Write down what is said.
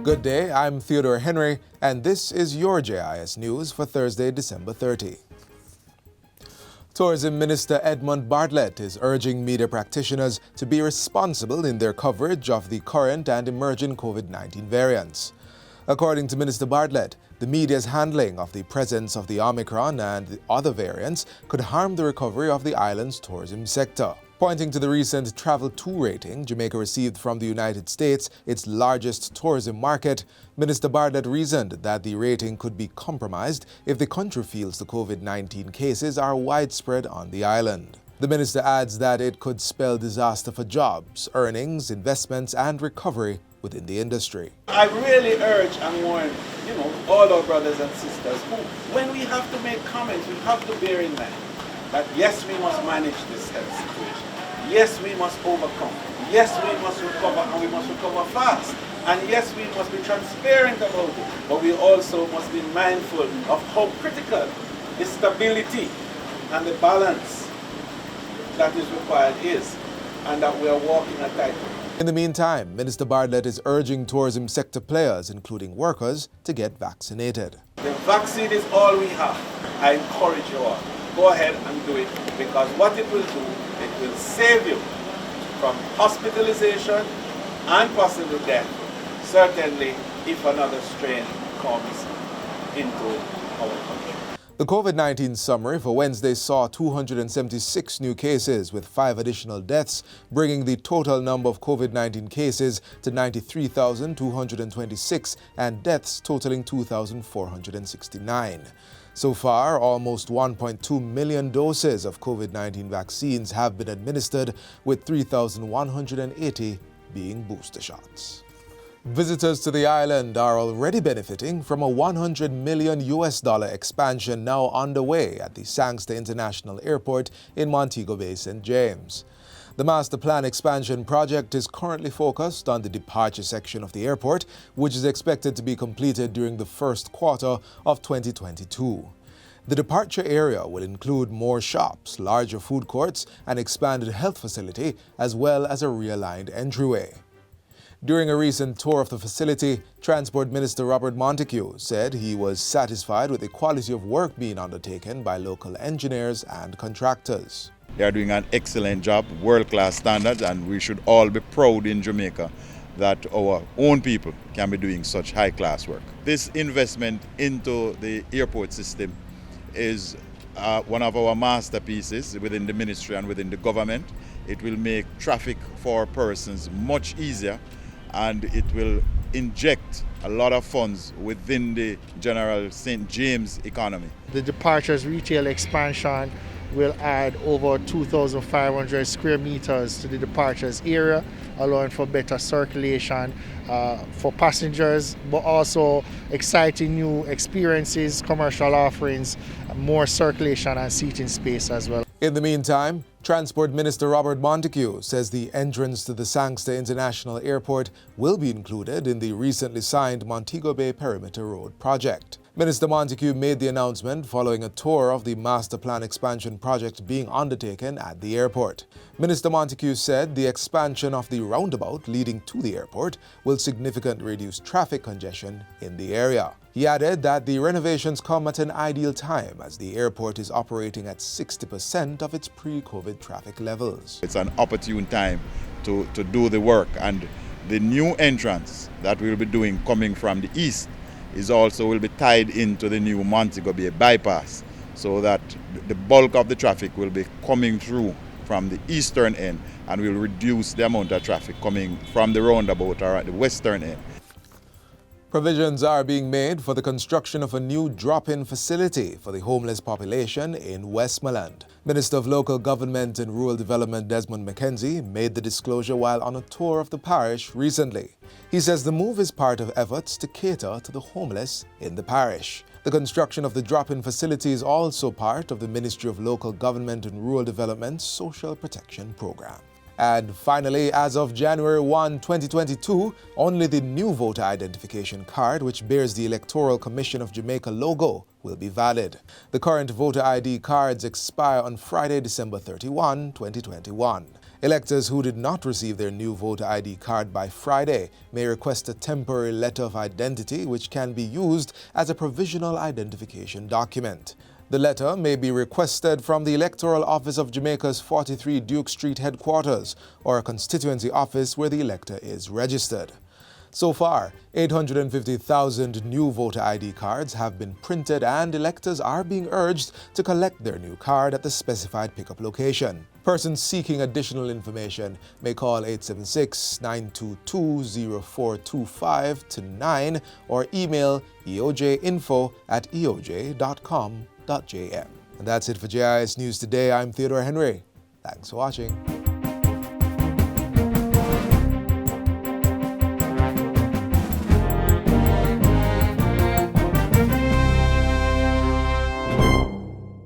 Good day, I'm Theodore Henry, and this is your JIS News for Thursday, December 30. Tourism Minister Edmund Bartlett is urging media practitioners to be responsible in their coverage of the current and emerging COVID-19 variants. According to Minister Bartlett, the media's handling of the presence of the Omicron and the other variants could harm the recovery of the island's tourism sector. Pointing to the recent Travel 2 rating Jamaica received from the United States, its largest tourism market, Minister Bartlett reasoned that the rating could be compromised if the country feels the COVID-19 cases are widespread on the island. The minister adds that it could spell disaster for jobs, earnings, investments, and recovery within the industry. I really urge and warn, all our brothers and sisters who, when we have to make comments, we have to bear in mind that yes, we must manage this health situation. Yes, we must overcome. Yes, we must recover, and we must recover fast. And yes, we must be transparent about it. But we also must be mindful of how critical the stability and the balance that is required is, and that we are walking a tightrope. In the meantime, Minister Bartlett is urging tourism sector players, including workers, to get vaccinated. The vaccine is all we have. I encourage you all. Go ahead and do it, because what it will do, it will save you from hospitalization and possible death, certainly if another strain comes into our country. The COVID-19 summary for Wednesday saw 276 new cases with 5 additional deaths, bringing the total number of COVID-19 cases to 93,226 and deaths totaling 2,469. So far, almost 1.2 million doses of COVID-19 vaccines have been administered, with 3,180 being booster shots. Visitors to the island are already benefiting from a $100 million expansion now underway at the Sangster International Airport in Montego Bay, St. James. The master plan expansion project is currently focused on the departure section of the airport, which is expected to be completed during the first quarter of 2022. The departure area will include more shops, larger food courts, an expanded health facility, as well as a realigned entryway. During a recent tour of the facility, Transport Minister Robert Montague said he was satisfied with the quality of work being undertaken by local engineers and contractors. They are doing an excellent job, world-class standards, and we should all be proud in Jamaica that our own people can be doing such high-class work. This investment into the airport system is one of our masterpieces within the ministry and within the government. It will make traffic for persons much easier, and it will inject a lot of funds within the general St. James economy. The departures retail expansion will add over 2,500 square meters to the departures area, allowing for better circulation for passengers, but also exciting new experiences, commercial offerings, more circulation and seating space as well. In the meantime, Transport Minister Robert Montague says the entrance to the Sangster International Airport will be included in the recently signed Montego Bay Perimeter Road project. Minister Montague made the announcement following a tour of the master plan expansion project being undertaken at the airport. Minister Montague said the expansion of the roundabout leading to the airport will significantly reduce traffic congestion in the area. He added that the renovations come at an ideal time as the airport is operating at 60% of its pre-COVID traffic levels. It's an opportune time to do the work, and the new entrance that we'll be doing coming from the east will be tied into the new Montego Bay bypass, so that the bulk of the traffic will be coming through from the eastern end and will reduce the amount of traffic coming from the roundabout or at the western end. Provisions are being made for the construction of a new drop-in facility for the homeless population in Westmoreland. Minister of Local Government and Rural Development Desmond McKenzie made the disclosure while on a tour of the parish recently. He says the move is part of efforts to cater to the homeless in the parish. The construction of the drop-in facility is also part of the Ministry of Local Government and Rural Development's Social Protection Program. And finally, as of January 1, 2022, only the new voter identification card, which bears the Electoral Commission of Jamaica logo, will be valid. The current voter ID cards expire on Friday, December 31, 2021. Electors who did not receive their new voter ID card by Friday may request a temporary letter of identity which can be used as a provisional identification document. The letter may be requested from the Electoral Office of Jamaica's 43 Duke Street headquarters or a constituency office where the elector is registered. So far, 850,000 new voter ID cards have been printed and electors are being urged to collect their new card at the specified pickup location. Persons seeking additional information may call 876-922-0425-9 or email eojinfo@eoj.com.jm. And that's it for JIS News Today. I'm Theodore Henry. Thanks for watching.